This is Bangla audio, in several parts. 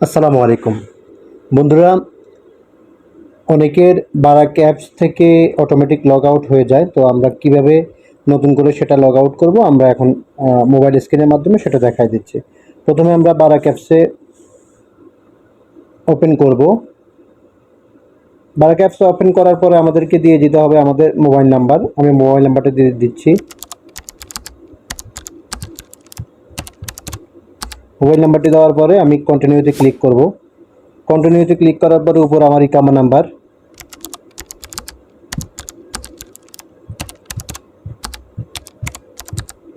আসসালামু আলাইকুম বন্ধুরা। অনেকের বারাক অ্যাপস থেকে অটোমেটিক লগ আউট হয়ে যায়, তো আমরা কিভাবে নতুন করে সেটা লগ আউট করবো আমরা এখন মোবাইল স্ক্রিনের মাধ্যমে সেটা দেখাই দিচ্ছি। প্রথমে আমরা বারাক অ্যাপসে ওপেন করব। বারাক অ্যাপসে ওপেন করার পরে আমাদেরকে দিয়ে দিতে হবে আমাদের মোবাইল নাম্বার। আমি মোবাইল নাম্বারটা দিয়ে দিচ্ছি। মোবাইল নাম্বারটি দেওয়ার পরে আমি কন্টিনিউতে ক্লিক করব। কন্টিনিউতে ক্লিক করার পরে উপর আমার ইকামা নাম্বার,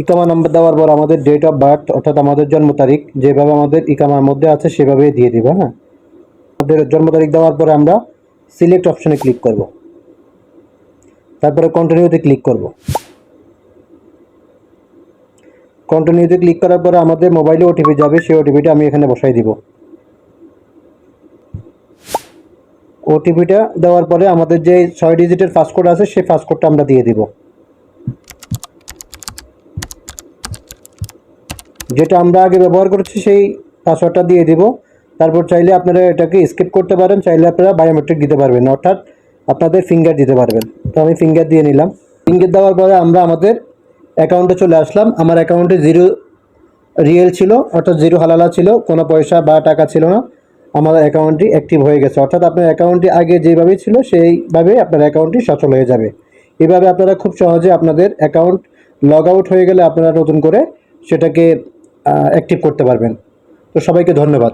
ইকামা নাম্বার দেওয়ার পর আমাদের ডেট অফ বার্থ অর্থাৎ আমাদের জন্ম তারিখ যেভাবে আমাদের ইকামার মধ্যে আছে সেভাবেই দিয়ে দিব। হ্যাঁ, আমাদের জন্ম তারিখ দেওয়ার পরে আমরা সিলেক্ট অপশনে ক্লিক করব, তারপরে কন্টিনিউতে ক্লিক করব। কন্টিনিউতে ক্লিক করার পরে আমাদের মোবাইলে ওটিপি যাবে, সেই ওটিপিটা আমি এখানে বসাই দিব। ওটিপিটা দেওয়ার পরে আমাদের যে 6 ডিজিটের পাসওয়ার্ড আছে সেই পাসওয়ার্ডটা আমরা দিয়ে দিব, যেটা আমরা আগে ব্যবহার করেছি সেই পাসওয়ার্ডটা দিয়ে দিব। তারপর চাইলে আপনারা এটাকে স্কিপ করতে পারেন, চাইলে আপনারা বায়োমেট্রিক দিতে পারবেন, অর্থাৎ আপনাদের ফিঙ্গার দিতে পারবেন। তো আমি ফিঙ্গার দিয়ে নিলাম। ফিঙ্গার দেওয়ার পরে আমরা আমাদের অ্যাকাউন্টে চলে আসলাম। আমার অ্যাকাউন্টে 0 রিয়েল ছিল, অর্থাৎ 0 হালালা ছিল, কোনো পয়সা বা টাকা ছিল না। আমার অ্যাকাউন্টটি অ্যাক্টিভ হয়ে গেছে, অর্থাৎ আপনার অ্যাকাউন্টটি আগে যেভাবে ছিল সেইভাবে আপনার অ্যাকাউন্টটি সচল হয়ে যাবে। এভাবে আপনারা খুব সহজে আপনাদের অ্যাকাউন্ট লগ আউট হয়ে গেলে আপনারা নতুন করে সেটাকে অ্যাক্টিভ করতে পারবেন। তো সবাইকে ধন্যবাদ।